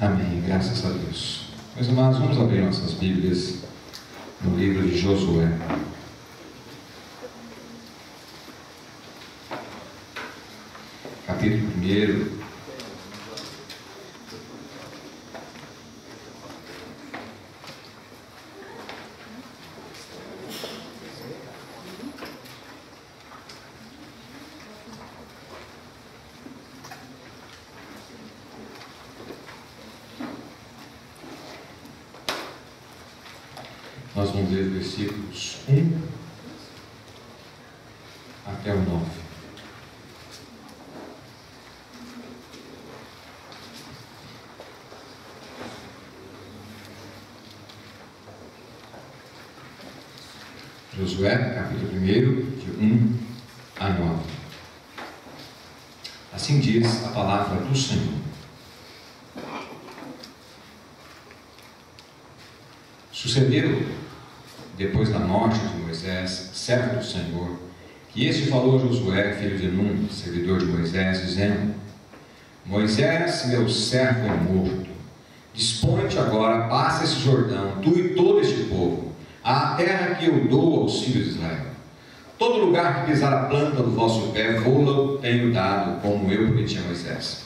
Amém, graças a Deus. Meus amados, vamos abrir nossas Bíblias no livro de Josué. Capítulo 1. Nós vamos ler versículos 1 até o 9. Josué, capítulo 1, de 1 a 9. Assim diz a palavra do Senhor. Sucedeu, depois da morte de Moisés, servo do Senhor, que este falou a Josué, filho de Nun, servidor de Moisés, dizendo: Moisés, meu servo, é morto. Dispõe-te agora, passa esse Jordão, tu e todo este povo, à terra que eu dou aos filhos de Israel. Todo lugar que pisar a planta do vosso pé, vou-lo tenho dado, como eu prometi a Moisés.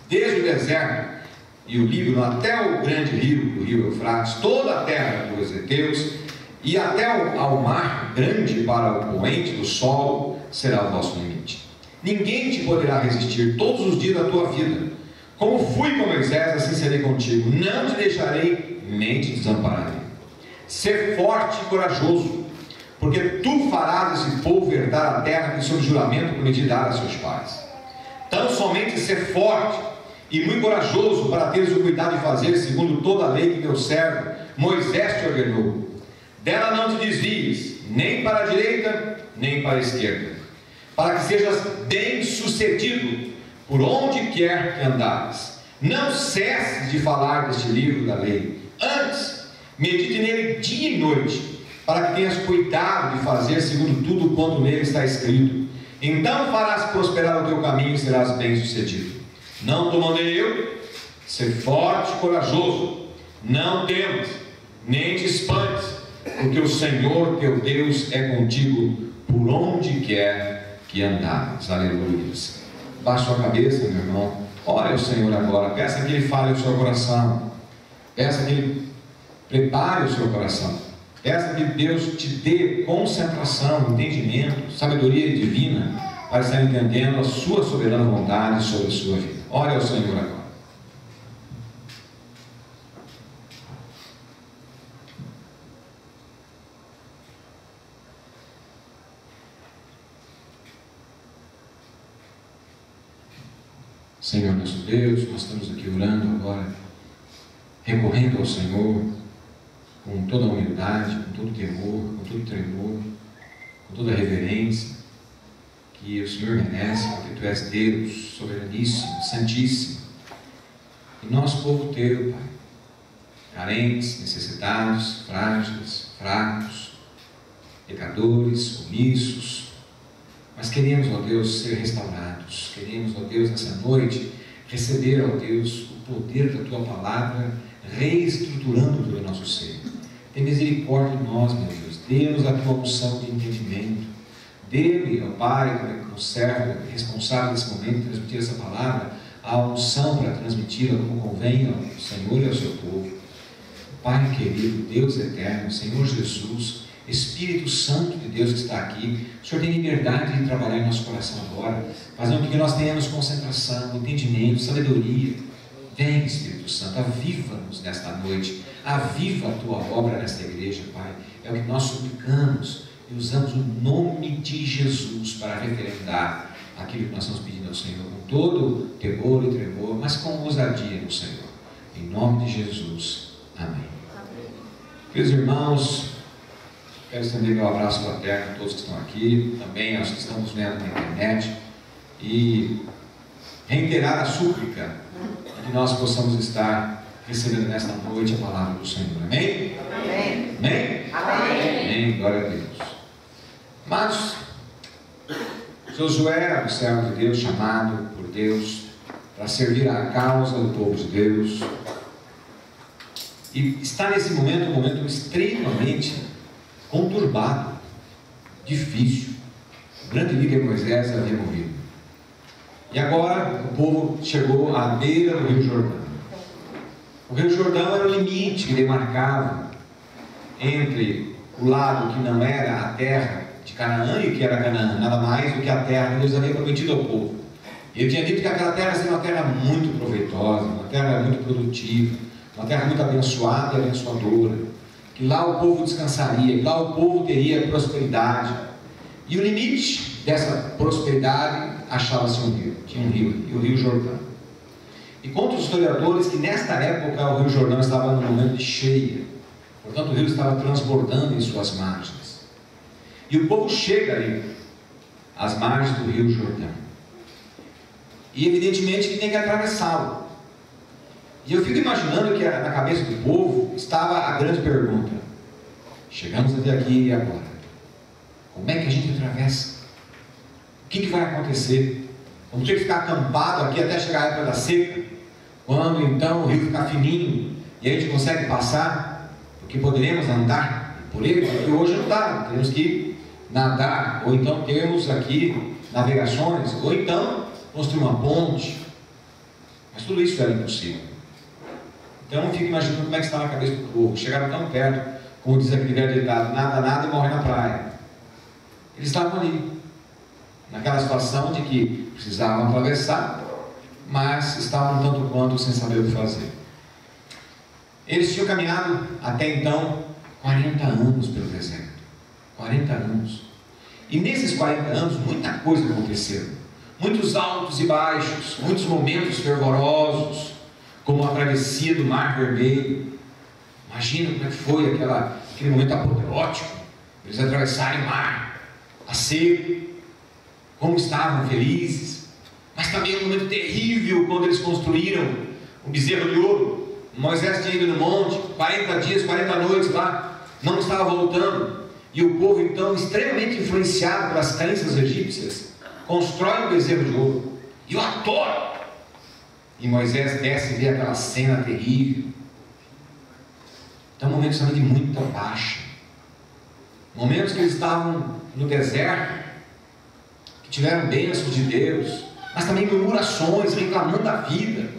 Desde o deserto e o Líbano até o grande rio, o rio Eufrates, toda a terra dos heteus, e até ao mar grande para o poente do solo, será o vosso limite. Ninguém te poderá resistir todos os dias da tua vida. Como fui com Moisés, assim serei contigo. Não te deixarei, nem te desampararei. Ser forte e corajoso, porque tu farás esse povo herdar a terra que sob juramento prometi dar a seus pais. Tão somente ser forte e muito corajoso, para teres o cuidado de fazer segundo toda a lei que meu servo Moisés te ordenou. Dela não te desvies, nem para a direita, nem para a esquerda, para que sejas bem sucedido por onde quer que andares. Não cesses de falar deste livro da lei, antes medite nele dia e noite, para que tenhas cuidado de fazer segundo tudo quanto nele está escrito. Então farás prosperar o teu caminho e serás bem sucedido. Não te mandei eu? Ser forte e corajoso, não temas, nem te espantes, porque o Senhor teu Deus é contigo por onde quer que andares. Aleluia. Baixe sua cabeça, meu irmão. Ore ao Senhor agora. Peça que Ele fale ao seu coração. Peça que Ele prepare o seu coração. Peça que Deus te dê concentração, entendimento, sabedoria divina, para estar entendendo a sua soberana vontade sobre a sua vida. Ore ao Senhor agora. Senhor nosso Deus, nós estamos aqui orando agora, recorrendo ao Senhor com toda a humildade, com todo temor, com todo tremor, com toda a reverência que o Senhor merece, porque Tu és Deus, soberaníssimo, santíssimo, e nós, povo Teu, Pai, carentes, necessitados, frágeis, fracos, pecadores, omissos, mas queremos, ó Deus, ser restaurados. Queremos, ó Deus, nessa noite, receber, ó Deus, o poder da Tua palavra, reestruturando todo o nosso ser. Tem misericórdia de nós, meu Deus. Dê-nos a Tua unção de entendimento. Dê-me, ó Pai, como servo responsável nesse momento de transmitir essa palavra, a unção para transmiti-la como convém ao Senhor e ao seu povo. Pai querido, Deus eterno, Senhor Jesus, Espírito Santo de Deus que está aqui, o Senhor tem liberdade de trabalhar em nosso coração agora, fazendo com que nós tenhamos concentração, entendimento, sabedoria. Vem, Espírito Santo, aviva-nos nesta noite, aviva a Tua obra nesta igreja, Pai. É o que nós suplicamos e usamos o nome de Jesus para referendar aquilo que nós estamos pedindo ao Senhor, com todo temor e tremor, mas com ousadia no Senhor. Em nome de Jesus. Amém. Queridos irmãos, quero estender meu abraço fraterno a todos que estão aqui, também aos que estão nos vendo na internet, e reiterar a súplica que nós possamos estar recebendo nesta noite a palavra do Senhor. Amém? Amém. Amém? Amém. Amém. Glória a Deus. Mas Josué era um servo de Deus, chamado por Deus para servir à causa do povo de Deus. E está nesse momento um momento extremamente conturbado, difícil. O grande líder Moisés havia morrido. E agora o povo chegou à beira do Rio Jordão. O Rio Jordão era o limite que demarcava entre o lado que não era a terra de Canaã e que era Canaã, nada mais do que a terra que Deus havia prometido ao povo. Ele tinha dito que aquela terra seria uma terra muito proveitosa, uma terra muito produtiva, uma terra muito abençoada e abençoadora, que lá o povo descansaria, que lá o povo teria prosperidade. E o limite dessa prosperidade achava-se um rio, tinha um rio, e o Rio Jordão. E conta os historiadores que nesta época o Rio Jordão estava no momento de cheia, portanto o rio estava transbordando em suas margens. E o povo chega ali, às margens do Rio Jordão. E evidentemente que tem que atravessá-lo. E eu fico imaginando que na cabeça do povo estava a grande pergunta: chegamos até aqui e agora? Como é que a gente atravessa? O que vai acontecer? Vamos ter que ficar acampado aqui até chegar a época da seca, quando então o rio ficar fininho e a gente consegue passar, porque poderemos andar por ele, porque hoje não dá, temos que nadar, ou então temos aqui navegações, ou então construir uma ponte. Mas tudo isso era impossível. Então eu fico imaginando como é que está na cabeça do povo. Chegaram tão perto, como diz aquele velho ditado: nada, nada e morre na praia. Eles estavam ali, naquela situação de que precisavam atravessar, mas estavam tanto quanto sem saber o que fazer. Eles tinham caminhado até então 40 anos pelo deserto. 40 anos. E nesses 40 anos muita coisa aconteceu. Muitos altos e baixos, muitos momentos fervorosos, como a travessia do Mar Vermelho. Imagina como é que foi aquele momento apoteótico, eles atravessarem o mar a seco, como estavam felizes. Mas também um momento terrível quando eles construíram o bezerro de ouro. Moisés tinha ido no monte, 40 dias, 40 noites lá, não estava voltando, e o povo então, extremamente influenciado pelas crenças egípcias, constrói um bezerro de ouro e o adora. E Moisés desce e vê aquela cena terrível. Então momentos também de muita baixa, momentos que eles estavam no deserto, que tiveram bênçãos de Deus, mas também murmurações, reclamando da vida,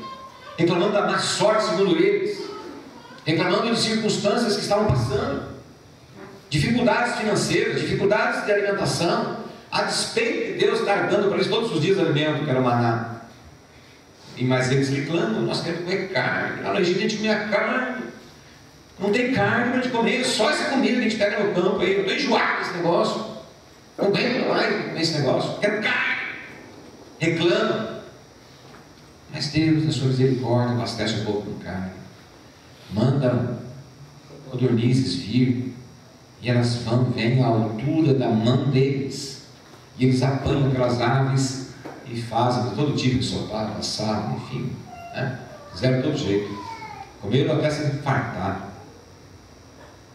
reclamando da má sorte segundo eles, reclamando de circunstâncias que estavam passando, dificuldades financeiras, dificuldades de alimentação, a despeito de Deus estar dando para eles todos os dias alimento, que era o maná. Mas eles reclamam: nós queremos comer carne, lá no Egito a gente comia carne, não tem carne para a gente comer, só essa comida que a gente pega no campo aí, eu estou enjoado desse negócio, eu não aguento mais comer esse negócio, quero carne. Reclamam. Mas Deus, na sua misericórdia, abastece o povo com carne, manda codornizes vir, e elas vêm à altura da mão deles, e eles apanham aquelas aves e fazem de todo tipo de sopa, assado, enfim, né? Fizeram de todo jeito, comeram até se fartar.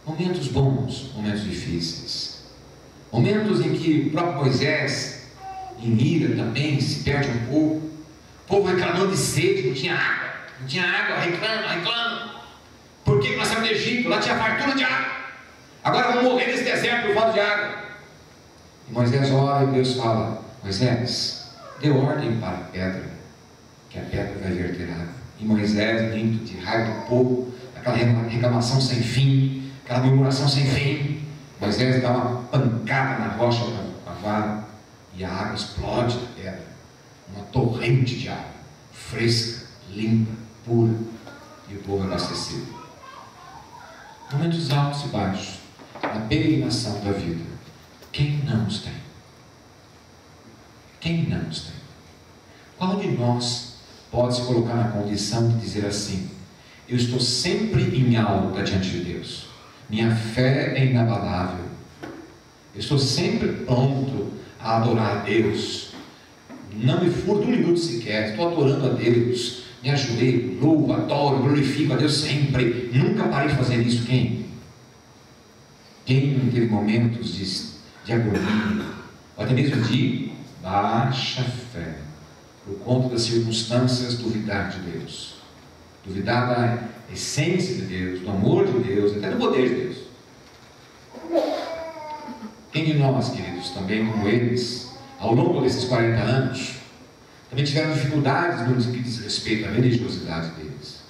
Momentos bons, momentos difíceis, momentos em que o próprio Moisés, em ira também, se perde um pouco. O povo reclamando de sede, não tinha água, reclama. Por que nós saímos do Egito? Lá tinha fartura de água, agora vamos morrer nesse deserto por falta de água. E Moisés ora e Deus fala: Moisés, dê ordem para a pedra, que a pedra vai verter água. E Moisés, dentro de raiva do povo, aquela reclamação sem fim, aquela murmuração sem fim, Moisés dá uma pancada na rocha com a vara, e a água explode da pedra, uma torrente de água, fresca, limpa, pura, e o povo abastecido. Momentos altos e baixos, na peregrinação da vida. Quem não os tem? Quem não os tem? Qual de nós pode se colocar na condição de dizer assim: eu estou sempre em alta diante de Deus, minha fé é inabalável, eu estou sempre pronto a adorar a Deus, não me furto um minuto sequer, estou adorando a Deus, me ajoelho, louvo, adoro, glorifico a Deus sempre, nunca parei de fazer isso? Quem? Quem não teve momentos de agonia, ou até mesmo de baixa fé, por conta das circunstâncias, duvidar de Deus, duvidar da essência de Deus, do amor de Deus, até do poder de Deus. Quem de nós, queridos, também como eles, ao longo desses 40 anos, também tiveram dificuldades no que diz respeito à religiosidade deles?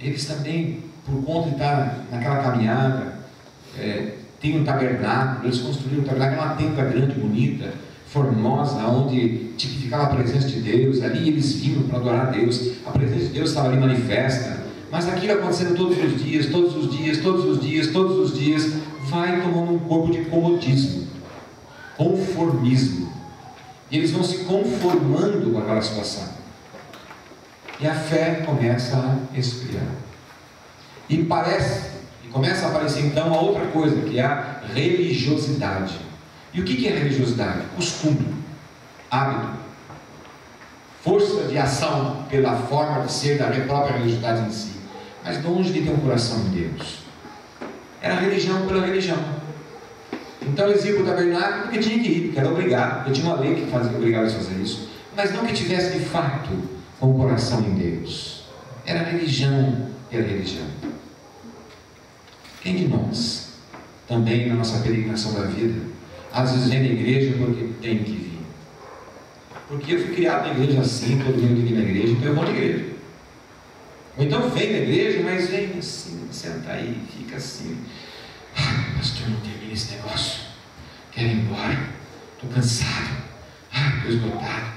Eles também, por conta de estar naquela caminhada, tem um tabernáculo, eles construíram um tabernáculo, uma tenda grande, bonita, formosa, onde tipificava a presença de Deus. Ali eles vinham para adorar a Deus, a presença de Deus estava ali manifesta, mas aquilo acontecendo todos os dias, todos os dias, todos os dias, todos os dias, vai tomando um corpo de comodismo, conformismo, e eles vão se conformando com aquela situação, e a fé começa a esfriar, e começa a aparecer então uma outra coisa, que é a religiosidade. E o que é religiosidade? Costume, hábito, força de ação pela forma de ser da própria religiosidade em si, mas longe de ter um coração em Deus. Era religião pela religião. Então eles iam para o tabernáculo porque tinha que ir, porque era obrigado, porque tinha uma lei que obrigava eles a fazer isso, mas não que tivesse de fato com o coração em Deus. Era religião pela religião. Quem de nós, também na nossa peregrinação da vida, às vezes vem na igreja porque tem que vir? Porque eu fui criado na igreja assim, todo mundo que vem na igreja, então eu vou na igreja. Ou então vem na igreja, mas vem assim, senta aí, fica assim. Ai, pastor, não termina esse negócio. Quero ir embora. Estou cansado. Ai, estou esgotado.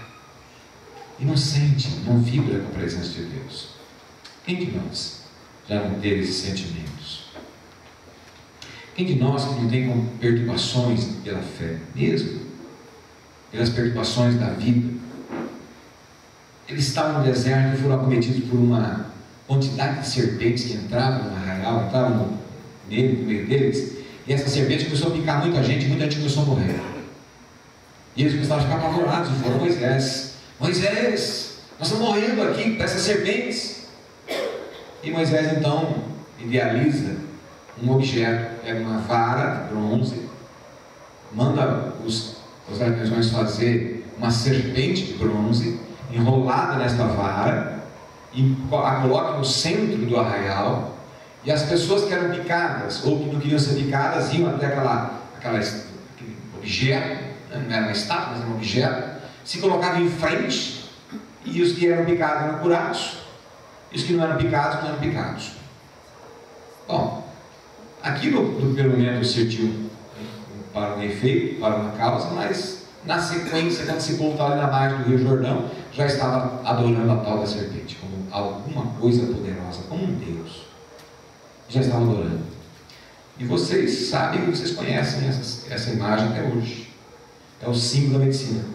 E não sente, não vibra com a presença de Deus. Quem de nós já não teve esses sentimentos? Quem de nós que não tem perturbações pela fé, mesmo pelas perturbações da vida? Eles estavam no deserto e foram acometidos por uma quantidade de serpentes que entravam no arraial, entravam no meio deles, e essa serpente começou a picar muita gente começou a morrer. E eles começaram a ficar apavorados e foram: Moisés, nós estamos morrendo aqui por essas serpentes. E Moisés então idealiza um objeto, pega uma vara de bronze, manda os artesãos fazer uma serpente de bronze enrolada nesta vara e a coloca no centro do arraial, e as pessoas que eram picadas ou que não queriam ser picadas iam até aquele objeto, não era uma estátua, mas era um objeto, se colocavam em frente, e os que eram picados eram curados, e os que não eram picados não eram picados. Bom, aquilo no primeiro momento serviu para um efeito, para uma causa, mas na sequência, quando esse povo estava ali na margem do Rio Jordão, já estava adorando a tal da serpente como alguma coisa poderosa, como um Deus. Já estava adorando. E vocês sabem, vocês conhecem essa imagem até hoje. É o símbolo da medicina.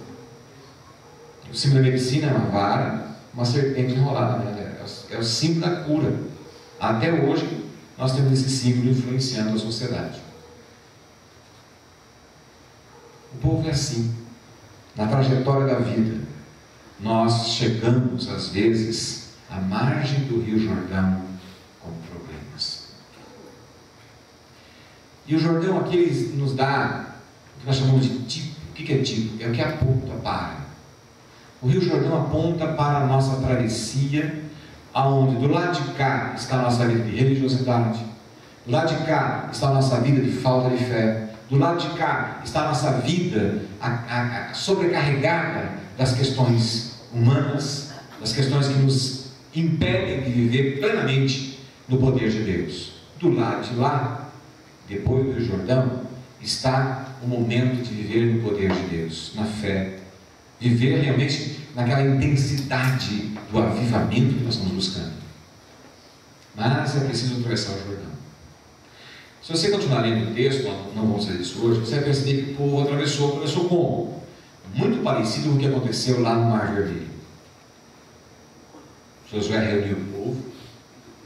O símbolo da medicina é uma vara, uma serpente enrolada, né? É o símbolo da cura. Até hoje nós temos esse símbolo influenciando a sociedade. O povo é assim. Na trajetória da vida, nós chegamos às vezes à margem do Rio Jordão com problemas. E o Jordão aqui ele nos dá o que nós chamamos de tipo. O que é tipo? É o que aponta para. O Rio Jordão aponta para a nossa travessia, aonde do lado de cá está a nossa vida de religiosidade, do lado de cá está a nossa vida de falta de fé, do lado de cá está a nossa vida sobrecarregada das questões humanas, das questões que nos impedem de viver plenamente no poder de Deus. Do lado de lá, depois do Rio Jordão, está o momento de viver no poder de Deus, na fé, viver realmente naquela intensidade do avivamento que nós estamos buscando. Mas é preciso atravessar o Jordão. Se você continuar lendo o texto, nós não vamos fazer isso hoje, você vai perceber que o povo atravessou como? Muito parecido com o que aconteceu lá no Mar Vermelho. Josué reuniu o povo,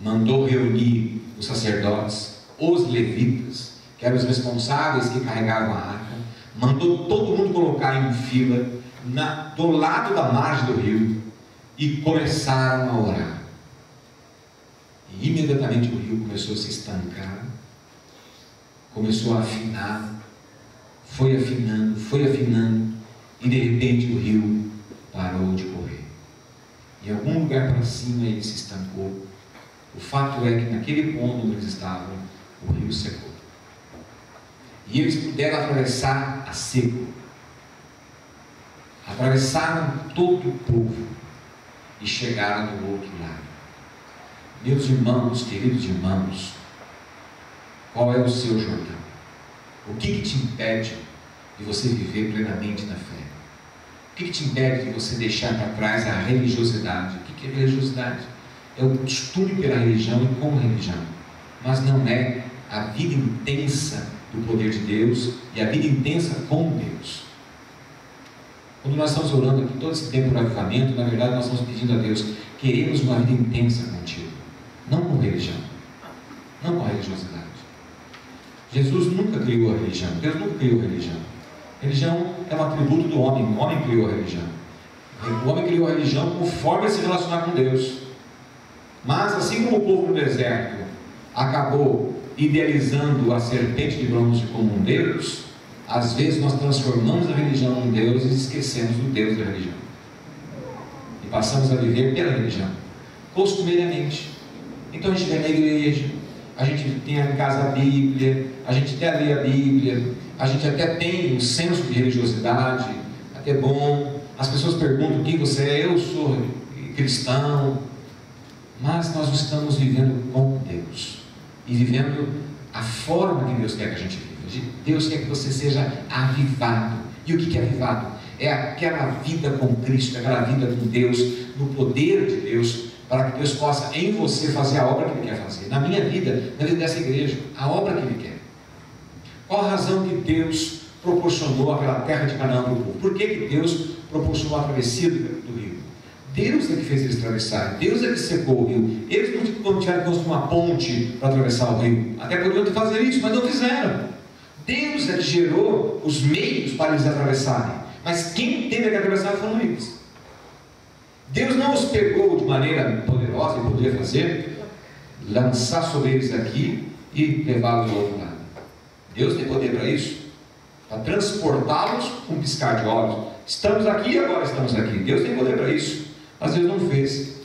mandou reunir os sacerdotes, os levitas, que eram os responsáveis que carregavam a arca, mandou todo mundo colocar em fila do lado da margem do rio e começaram a orar. E imediatamente o rio começou a se estancar, começou a afinar, foi afinando, e de repente o rio parou de correr. Em algum lugar para cima ele se estancou. O fato é que naquele ponto onde eles estavam, o rio secou. E eles puderam atravessar a seco. Atravessaram todo o povo e chegaram do outro lado. Meus irmãos, queridos irmãos, qual é o seu Jordão? O que te impede de você viver plenamente na fé? O que te impede de você deixar para trás a religiosidade? O que é religiosidade? É o costume pela religião e com religião, mas não é a vida intensa do poder de Deus e a vida intensa com Deus. Quando nós estamos orando aqui todo esse tempo para avivamento, na verdade nós estamos pedindo a Deus, queremos uma vida intensa contigo, não com religião, não com religiosidade. Jesus nunca criou a religião, Deus nunca criou a religião. Religião é um atributo do homem, o homem criou a religião. O homem criou a religião conforme se relacionar com Deus. Mas assim como o povo no deserto acabou idealizando a serpente de bronze como um Deus, às vezes nós transformamos a religião em Deus e esquecemos do Deus da religião. E passamos a viver pela religião, costumeiramente. Então a gente vem na igreja, a gente tem em casa a Bíblia, a gente até lê a Bíblia, a gente até tem um senso de religiosidade, até bom. As pessoas perguntam quem você é, eu sou cristão. Mas nós estamos vivendo com Deus e vivendo a forma que Deus quer que a gente viva. Deus quer que você seja avivado. E o que é avivado? É aquela vida com Cristo, aquela vida com Deus, no poder de Deus, para que Deus possa em você fazer a obra que Ele quer fazer. Na minha vida, na vida dessa igreja, a obra que Ele quer. Qual a razão que Deus proporcionou aquela terra de Canaã para o povo? Por que Deus proporcionou a travessia do rio? Deus é que fez eles atravessarem, Deus é que secou o rio. Eles não tiveram que construir uma ponte para atravessar o rio, até poderiam fazer isso, mas não fizeram. Deus é que gerou os meios para eles atravessarem, mas quem teve que atravessar foram eles. Deus não os pegou de maneira poderosa, e poderia fazer, lançar sobre eles aqui e levá-los ao outro lado. Deus tem poder para isso, para transportá-los com um piscar de olhos. Estamos aqui e agora estamos aqui. Deus tem poder para isso. Às vezes não fez.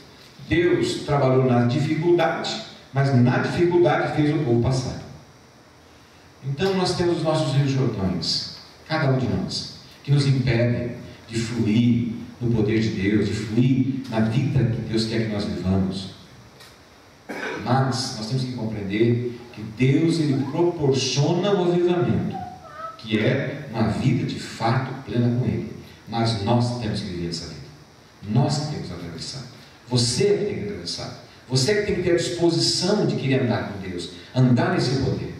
Deus trabalhou na dificuldade, mas na dificuldade fez o povo passar. Então nós temos os nossos rios Jordões, cada um de nós, que nos impedem de fluir no poder de Deus, de fluir na vida que Deus quer que nós vivamos. Mas nós temos que compreender que Deus, Ele proporciona o avivamento, que é uma vida de fato plena com Ele. Mas nós temos que viver essa vida. Nós que temos que atravessar. Você que tem que atravessar. Você que tem que ter a disposição de querer andar com Deus, andar nesse poder.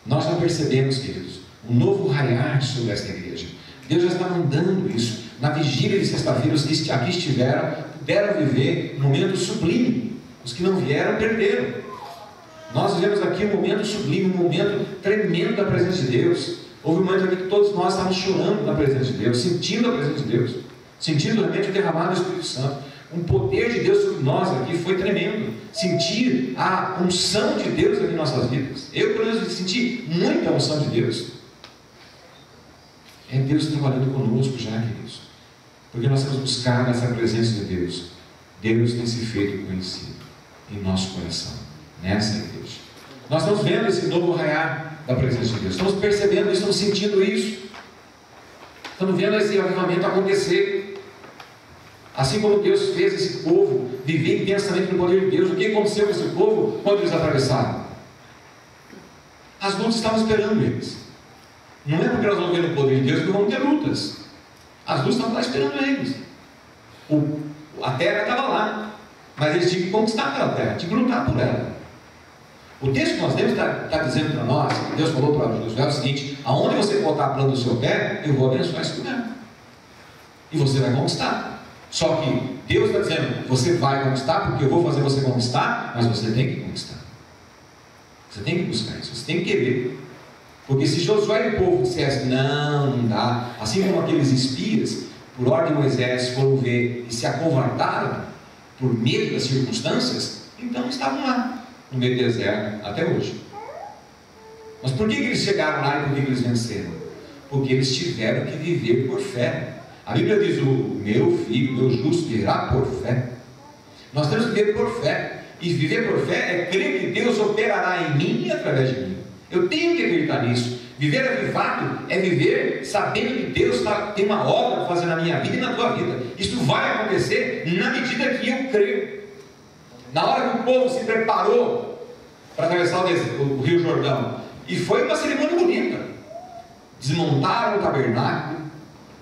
Nós já percebemos, queridos, um novo raiar sobre esta igreja. Deus já está mandando isso. Na vigília de sexta-feira, os que aqui estiveram puderam viver um momento sublime. Os que não vieram perderam. Nós vivemos aqui um momento sublime, um momento tremendo da presença de Deus. Houve um momento aqui que todos nós estávamos chorando na presença de Deus, sentindo a presença de Deus, sentindo realmente o derramado do Espírito Santo. Um poder de Deus sobre nós aqui foi tremendo. Sentir a unção de Deus aqui em nossas vidas. Eu, pelo menos, senti muita unção de Deus. É Deus trabalhando conosco já, queridos. Porque nós temos buscado essa presença de Deus. Deus tem se feito conhecido em nosso coração, nessa igreja. Nós estamos vendo esse novo raiar da presença de Deus. Estamos percebendo isso, estamos sentindo isso. Estamos vendo esse avivamento acontecer. Assim como Deus fez esse povo viver intensamente no poder de Deus. O que aconteceu com esse povo quando eles atravessaram? As lutas estavam esperando eles. Não é porque nós vamos ver o poder de Deus que vamos ter lutas. As lutas estavam lá esperando eles. A terra estava lá, mas eles tinham que conquistar aquela terra, tinham que lutar por ela. O texto que nós temos está dizendo para nós, Deus falou para Josué o seguinte: aonde você botar a planta do seu pé, eu vou abençoar esse lugar. E você vai conquistar. Só que Deus está dizendo, você vai conquistar, porque eu vou fazer você conquistar, mas você tem que conquistar. Você tem que buscar isso, você tem que querer. Porque se Josué e o povo dissessem, não dá, assim como aqueles espias, por ordem de Moisés, foram ver e se acovardaram por medo das circunstâncias, então estavam lá, no meio do deserto, até hoje. Mas por que eles chegaram lá e por que eles venceram? Porque eles tiveram que viver por fé. A Bíblia diz: o meu filho, meu justo, viverá por fé. Nós temos que viver por fé. E viver por fé é crer que Deus operará em mim e através de mim. Eu tenho que acreditar nisso. Viver avivado é viver sabendo que Deus tem uma obra para fazer na minha vida e na tua vida. Isso vai acontecer na medida que eu creio. Na hora que o povo se preparou para atravessar o Rio Jordão, e foi uma cerimônia bonita, desmontaram o tabernáculo,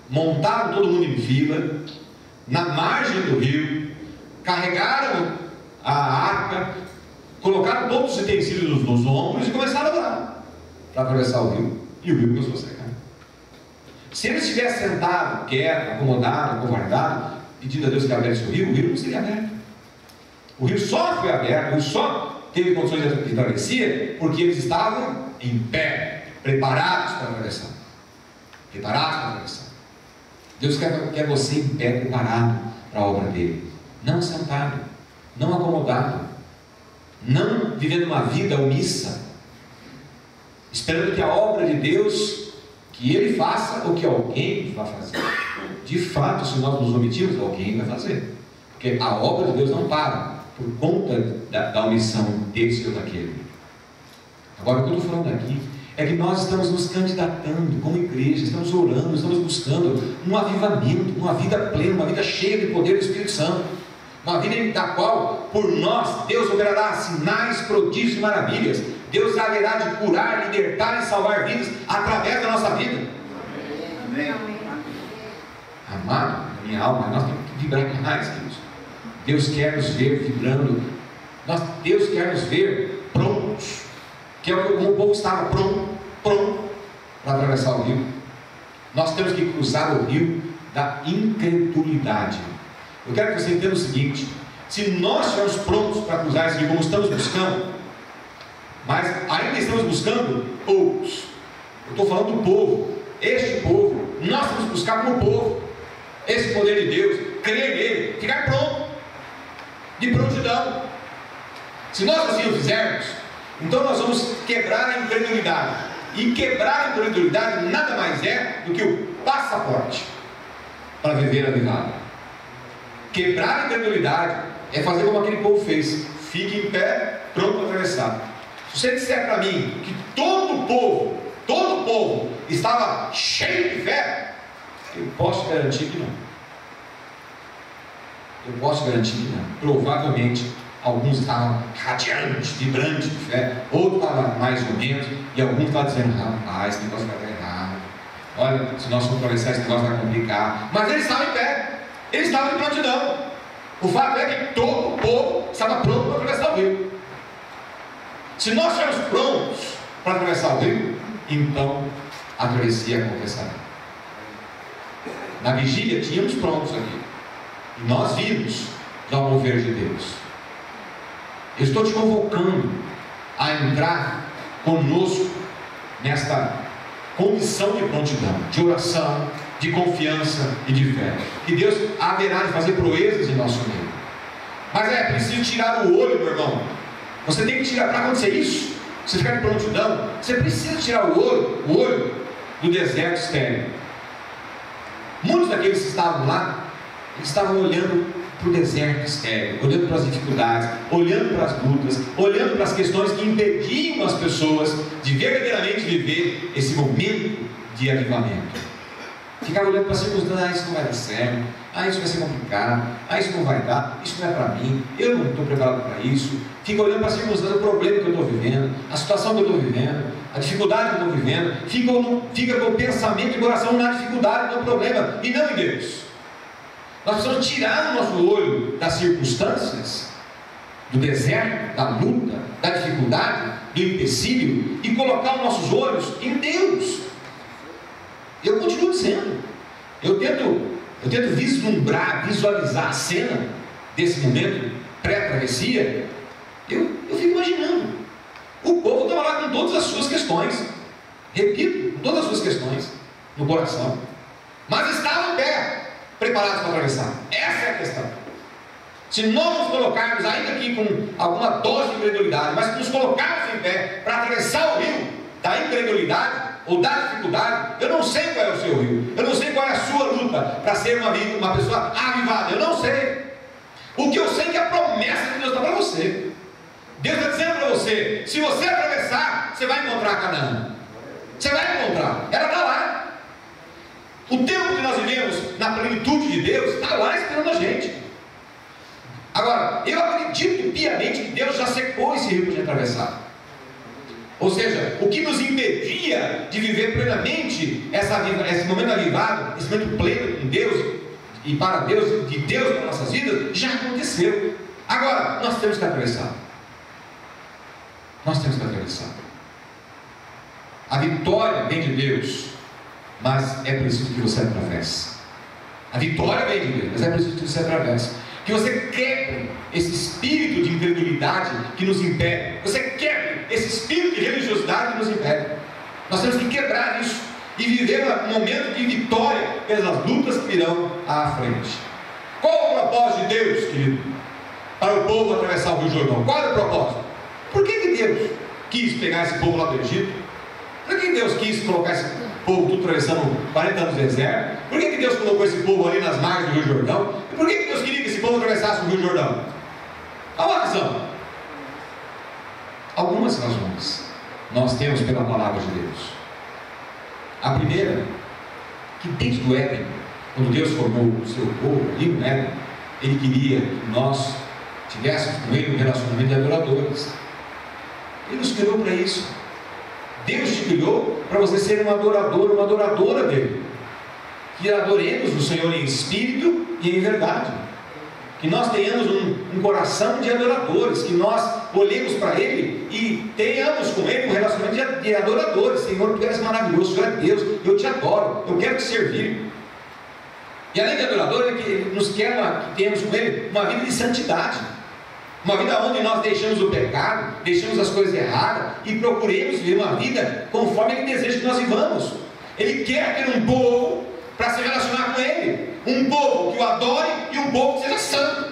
montaram todo mundo em fila, na margem do rio, carregaram a arca, colocaram todos os utensílios nos ombros e começaram a orar para atravessar o rio, e o rio começou a secar. Se eles tivessem sentado, quieto, acomodado, acovardado, pedindo a Deus que abrisse o rio não seria aberto. O rio só foi aberto, o rio só teve condições de travessia porque eles estavam em pé, preparados para atravessar. Preparados para atravessar. Deus quer você em pé, preparado para a obra dele, não sentado, não acomodado, não vivendo uma vida omissa, esperando que a obra de Deus, que ele faça ou que alguém vá fazer. De fato, se nós nos omitirmos, alguém vai fazer, porque a obra de Deus não para por conta da omissão desse ou daquele. Agora, o que eu estou falando aqui é que nós estamos nos candidatando como igreja, estamos orando, estamos buscando um avivamento, uma vida plena, uma vida cheia de poder do Espírito Santo, uma vida da qual, por nós, Deus operará sinais, prodígios e maravilhas. Deus haverá de curar, libertar e salvar vidas através da nossa vida. Amém. Amado, minha alma, nós temos que vibrar mais, queridos. Deus quer nos ver vibrando. Deus quer nos ver prontos, que é como o povo estava pronto para atravessar o rio. Nós temos que cruzar o rio da incredulidade. Eu quero que você entenda o seguinte: se nós estivermos prontos para cruzar esse rio como estamos buscando, mas ainda estamos buscando outros, eu estou falando do povo, este povo, nós temos que buscar como povo esse poder de Deus, crer nele, ficar pronto, de prontidão. Se nós assim o fizermos, então nós vamos quebrar a incredulidade. E quebrar a incredulidade nada mais é do que o passaporte para viver avivado. Quebrar a incredulidade é fazer como aquele povo fez: fique em pé, pronto para atravessar. Se você disser para mim que todo o povo estava cheio de fé, eu posso garantir que não. Eu posso garantir que não. Provavelmente alguns estavam radiantes, vibrantes de fé, outros estavam mais ou menos, e alguns estavam dizendo: rapaz, esse negócio vai dar errado, olha, se nós formos atravessar, esse negócio vai complicar. Mas eles estavam em pé, eles estavam em prontidão. O fato é que todo o povo estava pronto para atravessar o rio. Se nós estivermos prontos para atravessar o rio, então a travessia acontecerá. Na vigília tínhamos prontos aqui, e nós vimos já o mover de Deus. Eu estou te convocando a entrar conosco nesta condição de prontidão, de oração, de confiança e de fé, que Deus haverá de fazer proezas em nosso meio. Mas é preciso tirar o olho, meu irmão. Você tem que tirar, para acontecer isso, você ficar de prontidão, você precisa tirar o olho do deserto estéril. Muitos daqueles que estavam lá, eles estavam olhando para o deserto estéril, olhando para as dificuldades, olhando para as lutas, olhando para as questões que impediam as pessoas de verdadeiramente viver esse momento de avivamento. Ficava olhando para as circunstâncias: isso não vai dar certo, isso vai ser complicado, isso não vai dar, isso não é para mim, eu não estou preparado para isso. Fica olhando para as circunstâncias, o problema que eu estou vivendo, a situação que eu estou vivendo, a dificuldade que eu estou vivendo. Fica com o pensamento e coração na dificuldade, no problema, e não em Deus. Nós precisamos tirar o nosso olho das circunstâncias, do deserto, da luta, da dificuldade, do empecilho, e colocar os nossos olhos em Deus. Eu continuo dizendo, eu tento visualizar a cena desse momento pré-travessia. Eu fico imaginando, o povo estava lá com todas as suas questões, repito, todas as suas questões no coração, mas estavam em pé, preparados para atravessar. Essa é a questão. Se nós nos colocarmos, ainda aqui com alguma dose de incredulidade, mas nos colocarmos em pé para atravessar o rio da incredulidade, ou da dificuldade, eu não sei qual é o seu rio, eu não sei qual é a sua luta para ser uma pessoa avivada, eu não sei. O que eu sei é que a promessa de Deus está para você. Deus está dizendo para você: se você atravessar, você vai encontrar Canaã. Você vai encontrar, ela está lá. O tempo que nós vivemos na plenitude de Deus está lá esperando a gente. Agora, eu acredito piamente que Deus já secou esse rio para gente atravessar. Ou seja, o que nos impedia de viver plenamente esse momento avivado, esse momento pleno com Deus e para Deus, de Deus para nossas vidas, já aconteceu. Agora, nós temos que atravessar. Nós temos que atravessar. A vitória vem de Deus, mas é preciso que você atravesse. A vitória vem de Deus, mas é preciso que você atravesse. Que você quebre esse espírito de incredulidade que nos impede. Você quebre esse espírito de religiosidade que nos impede. Nós temos que quebrar isso e viver um momento de vitória pelas lutas que virão à frente. Qual é o propósito de Deus, querido, para o povo atravessar o Rio Jordão? Qual é o propósito? Por que Deus quis pegar esse povo lá do Egito? Por que Deus quis colocar esse povo tudo atravessando 40 anos de deserto? Por que Deus colocou esse povo ali nas margens do Rio Jordão? E por que Deus queria que esse povo atravessasse o Rio Jordão? Qual a razão? Algumas razões nós temos pela palavra de Deus. A primeira, que desde o Éden, quando Deus formou o seu povo ali no Éden, Ele queria que nós tivéssemos com Ele um relacionamento de adoradores. Ele nos criou para isso. Deus te criou para você ser um adorador, uma adoradora dele. Que adoremos o Senhor em espírito e em verdade. Que nós tenhamos um coração de adoradores, que nós olhemos para Ele e tenhamos com Ele um relacionamento de adoradores. Senhor, Tu és maravilhoso, Tu és Deus, eu te adoro, eu quero te servir. E além de adorador, Ele nos quer que tenhamos com Ele uma vida de santidade. Uma vida onde nós deixamos o pecado, deixamos as coisas erradas e procuremos viver uma vida conforme Ele deseja que nós vivamos. Ele quer ter um povo para se relacionar com Ele, um povo que o adore e um povo que seja santo,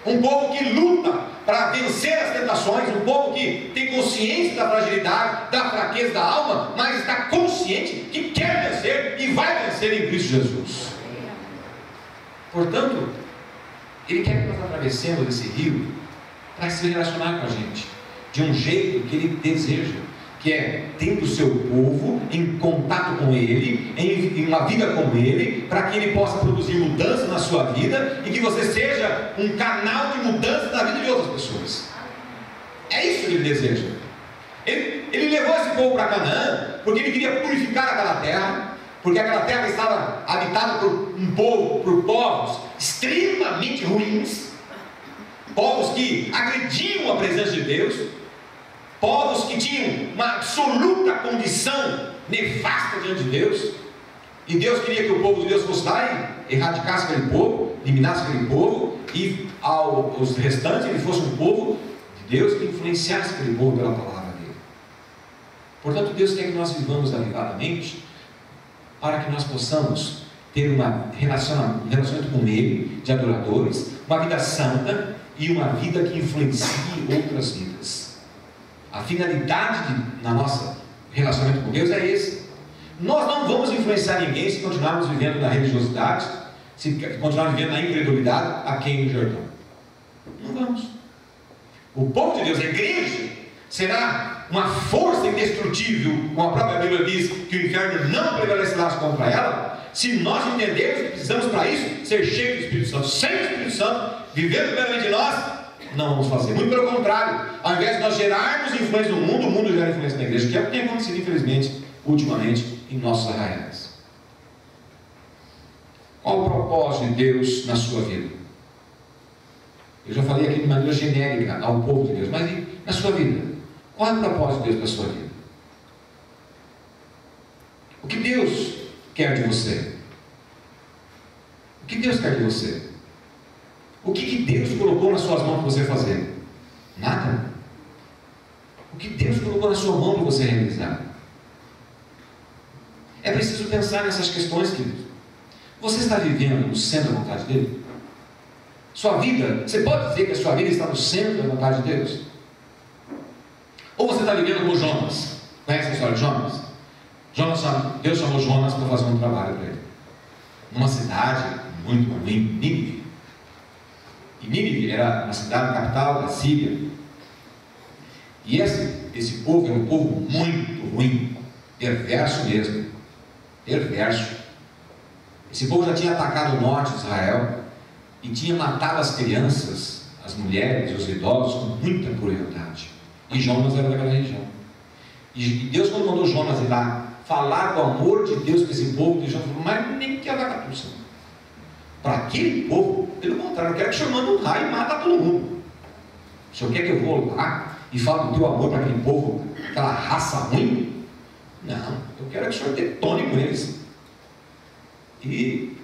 um povo que luta para vencer as tentações, um povo que tem consciência da fragilidade, da fraqueza da alma, mas está consciente que quer vencer e vai vencer em Cristo Jesus. Portanto, Ele quer que nós atravessemos esse rio para se relacionar com a gente de um jeito que Ele deseja, que é tendo o seu povo em contato com Ele, em uma vida com Ele, para que Ele possa produzir mudança na sua vida e que você seja um canal de mudança na vida de outras pessoas. É isso que Ele deseja. Ele levou esse povo para Canaã porque Ele queria purificar aquela terra, porque aquela terra estava habitada por um povo, por povos extremamente ruins, povos que agrediam a presença de Deus, povos que tinham uma absoluta condição nefasta diante de Deus, e Deus queria que o povo de Deus fosse lá e erradicasse aquele povo, eliminasse aquele povo, e aos restantes ele fosse um povo de Deus que influenciasse aquele povo pela palavra dele. Portanto, Deus quer que nós vivamos avivadamente para que nós possamos ter um relacionamento com Ele, de adoradores, uma vida santa e uma vida que influencie outras vidas. A finalidade na nosso relacionamento com Deus é esse. Nós não vamos influenciar ninguém se continuarmos vivendo na religiosidade, se continuarmos vivendo na incredulidade aqui no Jordão. Não vamos. O povo de Deus, a igreja, será uma força indestrutível, como a própria Bíblia diz, que o inferno não prevalecerá contra ela, se nós entendermos que precisamos para isso ser cheios do Espírito Santo. Sem o Espírito Santo, vivendo plenamente de nós, não vamos fazer. Muito pelo contrário, ao invés de nós gerarmos influência no mundo, o mundo gera influência na igreja, que é o que tem acontecido, infelizmente, ultimamente, em nossos arraiais. Qual o propósito de Deus na sua vida? Eu já falei aqui de maneira genérica ao povo de Deus, mas na sua vida, qual é o propósito de Deus na sua vida? O que Deus quer de você? O que Deus quer de você? O que Deus colocou nas suas mãos para você fazer? Nada. O que Deus colocou na sua mão para você realizar? É preciso pensar nessas questões, queridos. Você está vivendo no centro da vontade dele? Sua vida, você pode dizer que a sua vida está no centro da vontade de Deus? Ou você está vivendo como Jonas? Conhece a história de Jonas? Deus chamou Jonas para fazer um trabalho para ele, numa cidade muito ruim, Nínive. E Nínive era uma cidade capital da Síria. E esse povo é um povo muito ruim, perverso mesmo, perverso. Esse povo já tinha atacado o norte de Israel e tinha matado as crianças, as mulheres, os idosos com muita crueldade. E Jonas era daquela região. E Deus, quando mandou Jonas ir lá falar do amor de Deus para esse povo, Jonas falou: mas nem que a vacatuça. Para aquele povo, pelo contrário, eu quero que o Senhor mande um raio e mata todo mundo. O Senhor quer que eu vou lá e fale do teu amor para aquele povo, aquela raça ruim? Não, eu quero que o Senhor detone com eles. E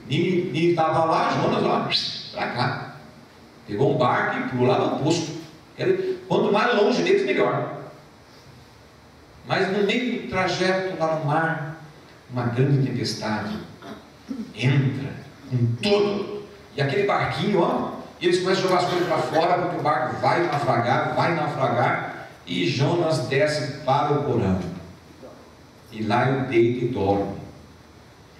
estava lá, Jonas, ó, para cá. Pegou um barco e pulou lá no oposto. Quanto mais longe deles, melhor. Mas no meio do trajeto lá no mar, uma grande tempestade entra com tudo. E aquele barquinho, ó, e eles começam a jogar as coisas para fora, porque o barco vai naufragar, e Jonas desce para o porão. E lá ele deita e dorme.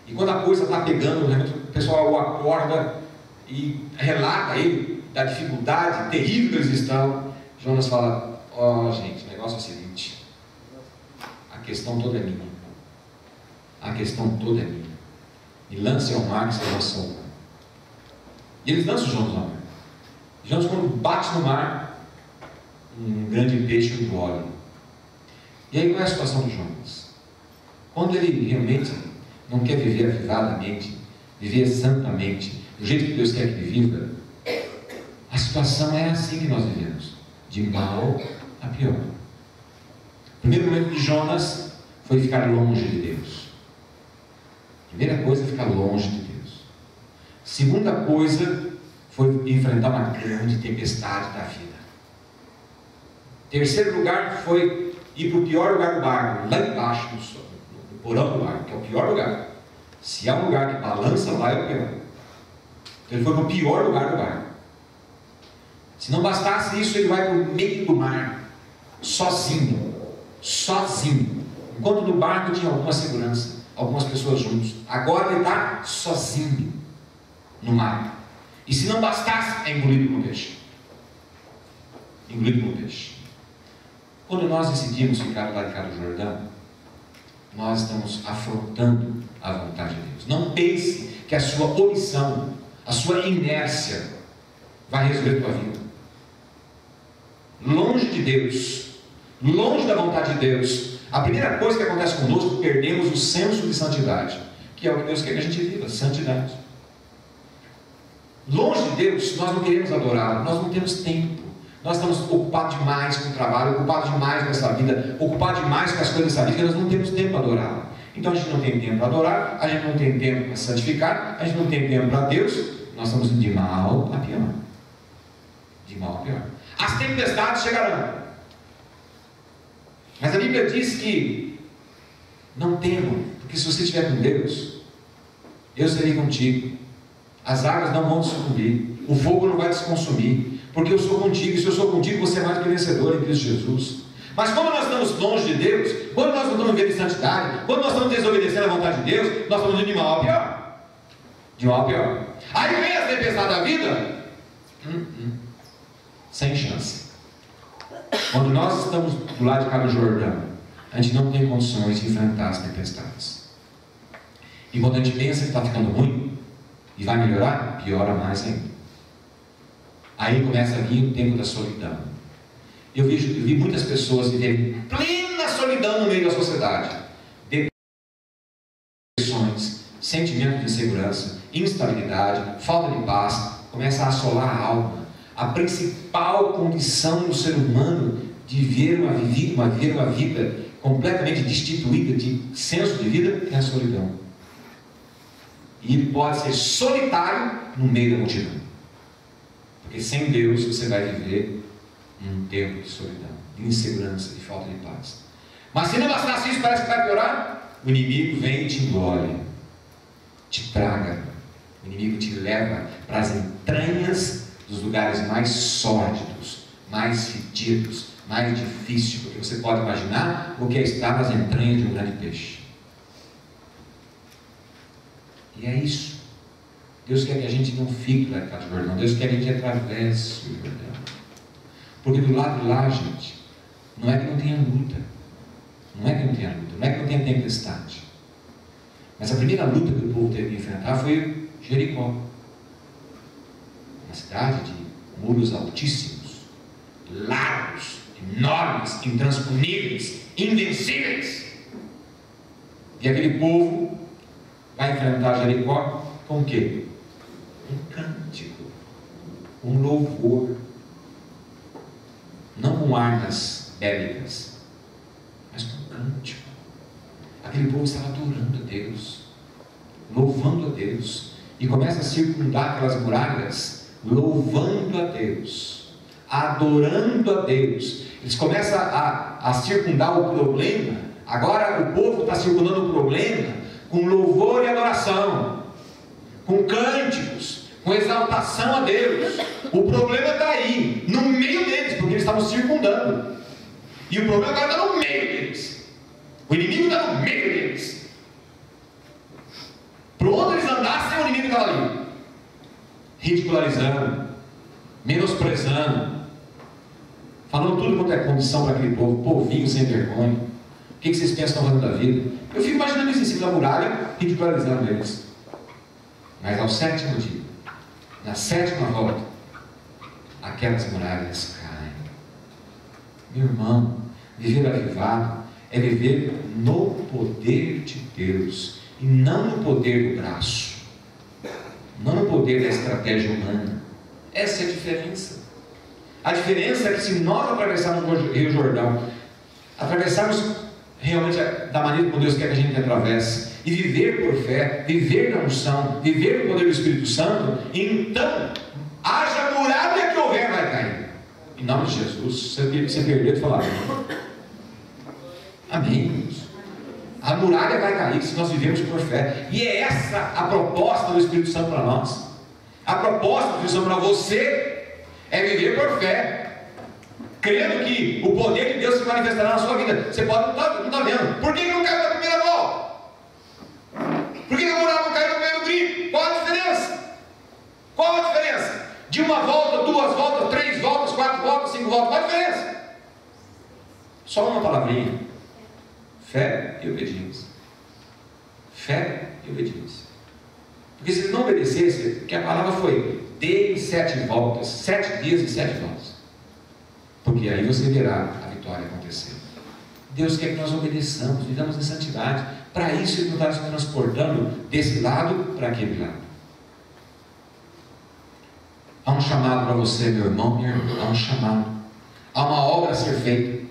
E quando a coisa está pegando, o pessoal o acorda e relata a ele da dificuldade terrível que eles estão. Jonas fala: ó, gente, o negócio é o seguinte, a questão toda é minha. A questão toda é minha. Me lance ao mar, que vocês vão salvar. E eles lançam Jonas ao mar. Jonas, quando bate no mar, um grande peixe o engole. E aí qual é a situação do Jonas? Quando ele realmente não quer viver avivadamente, viver santamente, do jeito que Deus quer que ele viva, a situação é assim que nós vivemos, de mal a pior. O primeiro momento de Jonas foi ficar longe de Deus. Primeira coisa é ficar longe de Deus. Segunda coisa foi enfrentar uma grande tempestade da vida. Terceiro lugar foi ir para o pior lugar do barco, lá embaixo no porão do barco, que é o pior lugar. Se há um lugar que balança, lá é o pior. Então ele foi para o pior lugar do barco. Se não bastasse isso, ele vai para o meio do mar, sozinho. Enquanto no barco tinha alguma segurança, algumas pessoas juntos. Agora ele está sozinho no mar. E se não bastasse, é engolido por um peixe. Engolido por um peixe. Quando nós decidimos ficar lá de cá do Jordão, nós estamos afrontando a vontade de Deus. Não pense que a sua omissão, a sua inércia vai resolver a tua vida. Longe de Deus, longe da vontade de Deus, a primeira coisa que acontece conosco, perdemos o senso de santidade, que é o que Deus quer que a gente viva, santidade. Longe de Deus, nós não queremos adorar, nós não temos tempo, nós estamos ocupados demais com o trabalho, ocupados demais com essa vida, ocupados demais com as coisas dessa vida, nós não temos tempo para adorar. Então a gente não tem tempo para adorar, a gente não tem tempo para santificar, a gente não tem tempo para Deus, nós estamos indo de mal a pior. De mal a pior. As tempestades chegarão. Mas a Bíblia diz que não temam, porque se você estiver com Deus, eu serei contigo. As águas não vão te sucumbir, o fogo não vai te consumir, porque eu sou contigo, e se eu sou contigo, você é mais que vencedor em Cristo Jesus. Mas quando nós estamos longe de Deus, quando nós não estamos vivendo em santidade, quando nós estamos desobedecendo à vontade de Deus, nós estamos indo de mal a pior. De mal a pior. Aí vem a tempestade da vida, sem chance. Quando nós estamos do lado de cá do Jordão, a gente não tem condições de enfrentar as tempestades. E quando a gente pensa que está ficando ruim e vai melhorar, piora mais ainda. Aí começa a vir o tempo da solidão. Eu vi muitas pessoas viverem plena solidão no meio da sociedade. Depressões, sentimento de insegurança, instabilidade, falta de paz, começa a assolar a alma. A principal condição do ser humano de viver uma vida completamente destituída de senso de vida é a solidão. E ele pode ser solitário no meio da multidão. Porque sem Deus você vai viver um tempo de solidão, de insegurança, de falta de paz. Mas se não bastasse isso, parece que vai piorar. O inimigo vem e te engole, te traga. O inimigo te leva para as entranhas dos lugares mais sórdidos, mais fedidos, mais difíceis, porque você pode imaginar o que é estar nas entranhas de um grande peixe. E é isso. Deus quer que a gente não fique lá em Campos do Jordão. Deus quer que a gente atravesse o Jordão. Porque do lado de lá, gente, não é que não tenha luta. Não é que não tenha luta. Não é que não tenha tempestade. Mas a primeira luta que o povo teve que enfrentar foi Jericó. Uma cidade de muros altíssimos, largos, enormes, intransponíveis, invencíveis. E aquele povo vai enfrentar Jericó com o quê? Um cântico, um louvor. Não com armas bélicas, mas com cântico. Aquele povo estava adorando a Deus, louvando a Deus, e começa a circundar aquelas muralhas, louvando a Deus, adorando a Deus. Eles começam a circundar o problema. Agora o povo está circundando o problema com louvor e adoração, com cânticos, com exaltação a Deus. O problema está aí, no meio deles, porque eles estavam circundando. E o problema agora está no meio deles. O inimigo está no meio deles. Por onde eles andassem, o inimigo estava ali, ridicularizando, menosprezando, falando tudo quanto é condição para aquele povo, povinho sem vergonha. O que vocês pensam que estão fazendo da vida? Eu fico imaginando isso em cima da muralha, ridicularizando eles. Mas ao sétimo dia, na sétima volta, aquelas muralhas caem. Meu irmão, viver avivado é viver no poder de Deus e não no poder do braço, não no poder da estratégia humana. Essa é a diferença. A diferença é que se nós atravessarmos o Rio Jordão, atravessarmos realmente da maneira como Deus quer que a gente atravesse, e viver por fé, viver na unção, viver no poder do Espírito Santo, então haja muralha que houver vai cair. Em nome de Jesus. Você perdeu de falar amém. A muralha vai cair se nós vivemos por fé. E é essa a proposta do Espírito Santo para nós. A proposta do Espírito Santo para você é viver por fé, crendo que o poder de Deus se manifestará na sua vida. Você pode não estar vendo. Por que não caiu na primeira volta? Por que a muralha não caiu no primeiro grito? Qual a diferença? Qual a diferença? De uma volta, duas voltas, 3 voltas, 4 voltas, 5 voltas. Qual a diferença? Só uma palavrinha: fé e obediência. Fé e obediência. Porque se eles não obedecessem, que a palavra foi: dê em 7 voltas, 7 dias e 7 voltas. Porque aí você verá a vitória acontecer. Deus quer que nós obedeçamos, vivamos em santidade. Para isso Ele não está nos transportando desse lado para aquele lado. Há um chamado para você, meu irmão, minha irmã. Há um chamado. Há uma obra a ser feita.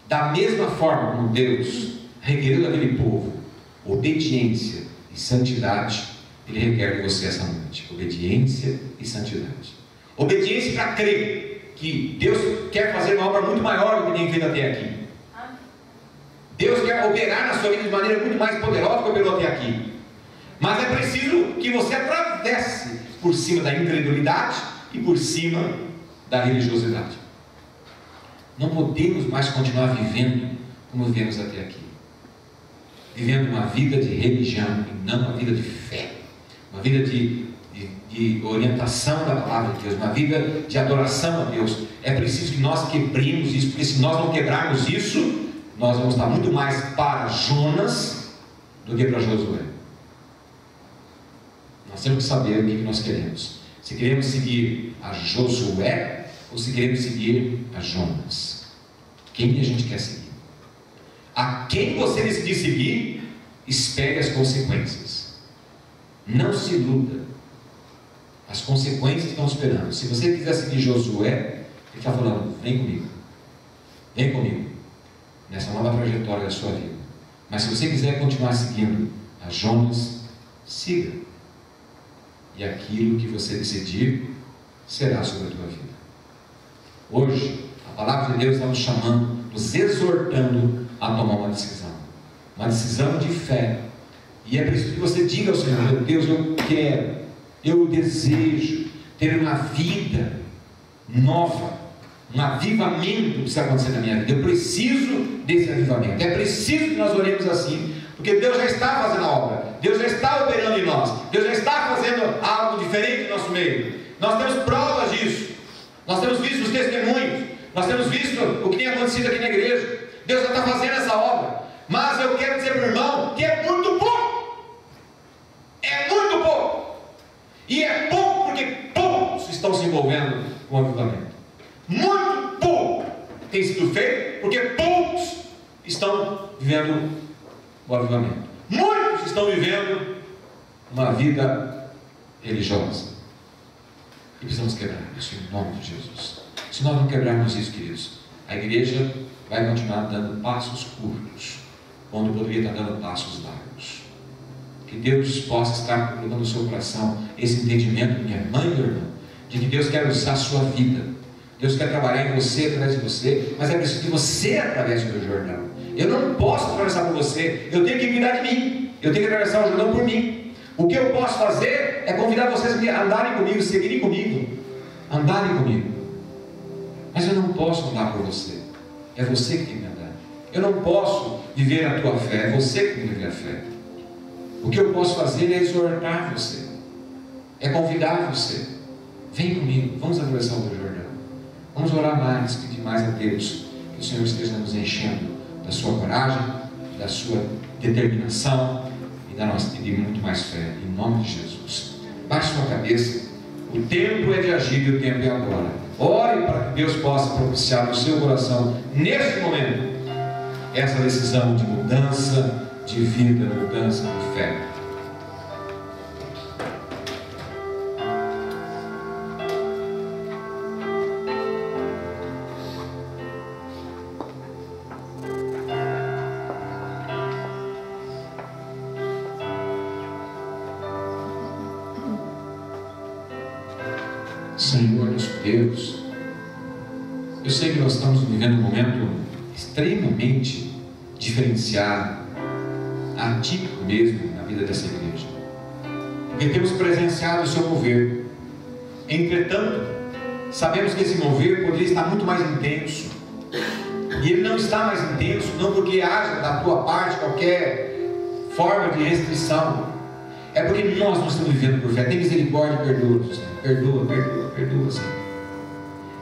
Da mesma forma como Deus requeriu daquele povo obediência e santidade, Ele requer de você essa noite. Obediência e santidade. Obediência para crer que Deus quer fazer uma obra muito maior do que tem feito até aqui. Deus quer operar na sua vida de maneira muito mais poderosa do que operou até aqui. Mas é preciso que você atravesse por cima da incredulidade e por cima da religiosidade. Não podemos mais continuar vivendo como vivemos até aqui. Vivendo uma vida de religião e não uma vida de fé. Uma vida de orientação da palavra de Deus. Uma vida de adoração a Deus. É preciso que nós quebremos isso, porque se nós não quebrarmos isso, nós vamos estar muito mais para Jonas do que para Josué. Nós temos que saber o que nós queremos. Se queremos seguir a Josué ou se queremos seguir a Jonas. Quem a gente quer seguir? A quem você decidir seguir, espere as consequências. Não se iluda. As consequências estão esperando. Se você quiser seguir Josué, ele está falando: vem comigo. Vem comigo. Nessa nova trajetória da sua vida. Mas se você quiser continuar seguindo a Jonas, siga. E aquilo que você decidir será sobre a tua vida. Hoje, a palavra de Deus está nos chamando, nos exortando a tomar uma decisão. Uma decisão de fé. E é preciso que você diga ao Senhor: meu Deus, eu quero, eu desejo ter uma vida nova, Um avivamento precisa acontecer na minha vida. Eu preciso desse avivamento. É preciso que nós oremos assim, porque Deus já está fazendo a obra, Deus já está operando em nós, Deus já está fazendo algo diferente no nosso meio. Nós temos provas disso, nós temos visto os testemunhos, nós temos visto o que tem acontecido aqui na igreja. Deus já está fazendo essa obra, mas eu quero dizer para o irmão que é muito pouco. É muito pouco. E é pouco porque poucos estão se envolvendo com o avivamento. Muito pouco tem sido feito porque poucos estão vivendo o avivamento. Muitos estão vivendo uma vida religiosa. E precisamos quebrar isso em nome de Jesus. Se nós não quebrarmos isso, queridos, a igreja vai continuar dando passos curtos, quando poderia estar dando passos largos. Que Deus possa estar colocando no seu coração esse entendimento, minha mãe e meu irmão, de que Deus quer usar a sua vida. Deus quer trabalhar em você, através de você, mas é preciso que você atravesse do Jordão. Eu não posso atravessar por você, eu tenho que cuidar de mim, eu tenho que atravessar o Jordão por mim. O que eu posso fazer é convidar vocês a andarem comigo, seguirem comigo, andarem comigo. Mas eu não posso andar por você, é você que tem que andar. Eu não posso viver a tua fé, é você que tem que viver a fé. O que eu posso fazer é exortar você, é convidar você. Vem comigo, vamos atravessar o Jordão. Vamos orar mais, pedir mais a Deus, que o Senhor esteja nos enchendo da sua coragem, da sua determinação e da nossa, de muito mais fé, em nome de Jesus. Baixe sua cabeça, o tempo é de agir e o tempo é agora. Ore para que Deus possa propiciar no seu coração, neste momento, essa decisão de mudança de vida, mudança de fé. Senhor, nosso Deus, eu sei que nós estamos vivendo um momento extremamente diferenciado, atípico mesmo na vida dessa igreja, porque temos presenciado o seu mover. Entretanto, sabemos que esse mover poderia estar muito mais intenso, e ele não está mais intenso não porque haja da tua parte qualquer forma de restrição, é porque nós não estamos vivendo por fé. Tem misericórdia e perdoa, Senhor. Perdoa, Senhor.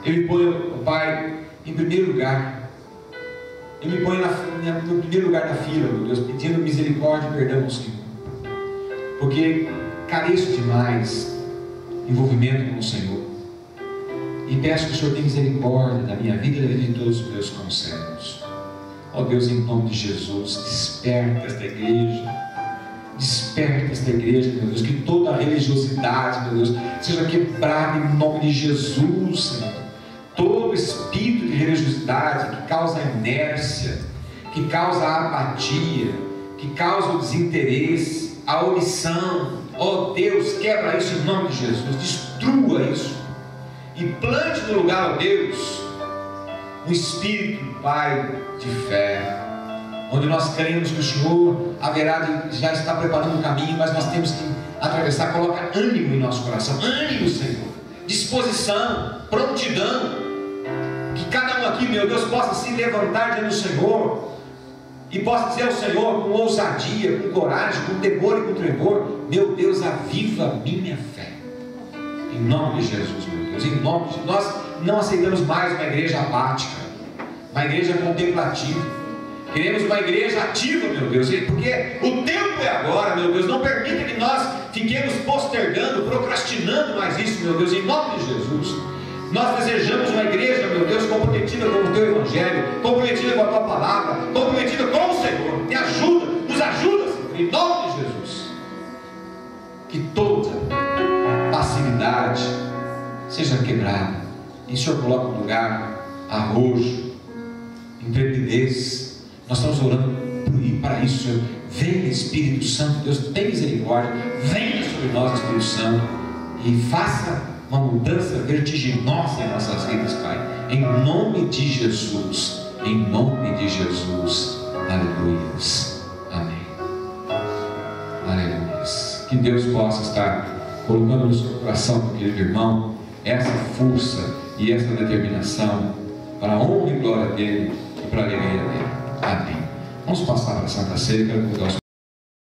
Eu me ponho, Pai, em primeiro lugar. Eu me ponho no primeiro lugar da fila, meu Deus, pedindo misericórdia e perdão ao Senhor, porque careço demais envolvimento com o Senhor, e peço que o Senhor tenha misericórdia da minha vida e da vida de todos os meus conselhos. Ó Deus, em nome de Jesus, desperta esta igreja, meu Deus, que toda religiosidade, meu Deus, seja quebrada em nome de Jesus, Senhor. Todo espírito de religiosidade que causa inércia, que causa apatia, que causa o desinteresse, a omissão, ó Deus, quebra isso em nome de Jesus, destrua isso e plante no lugar, ó Deus, um espírito, Pai, de fé, onde nós cremos que o Senhor já está preparando o caminho, mas nós temos que atravessar. Coloca ânimo em nosso coração, ânimo, Senhor, disposição, prontidão, que cada um aqui, meu Deus, possa se levantar diante do Senhor e possa dizer ao Senhor com ousadia, com coragem, com temor e com tremor: meu Deus, aviva a minha fé, em nome de Jesus, meu Deus. Em nome de nós não aceitamos mais uma igreja apática, uma igreja contemplativa. Queremos uma igreja ativa, meu Deus, porque o tempo é agora, meu Deus. Não permita que nós fiquemos postergando, procrastinando mais isso, meu Deus, em nome de Jesus. Nós desejamos uma igreja, meu Deus, comprometida com o Teu Evangelho, comprometida com a Tua Palavra, comprometida com o Senhor. Me ajuda, nos ajuda, Senhor, em nome de Jesus. Que toda passividade seja quebrada, e o Senhor coloca no lugar arrojo, intrepidez. Nós estamos orando para isso, Senhor. Venha, Espírito Santo, Deus, tem misericórdia, venha sobre nós, Espírito Santo, e faça uma mudança vertiginosa em nossas vidas, Pai, em nome de Jesus, em nome de Jesus, aleluias, amém, aleluias. Que Deus possa estar colocando no seu coração, meu querido irmão, essa força e essa determinação para a honra e glória dele e para a alegria dele. Amém. Vamos passar para a Santa Ceia, quero convidar os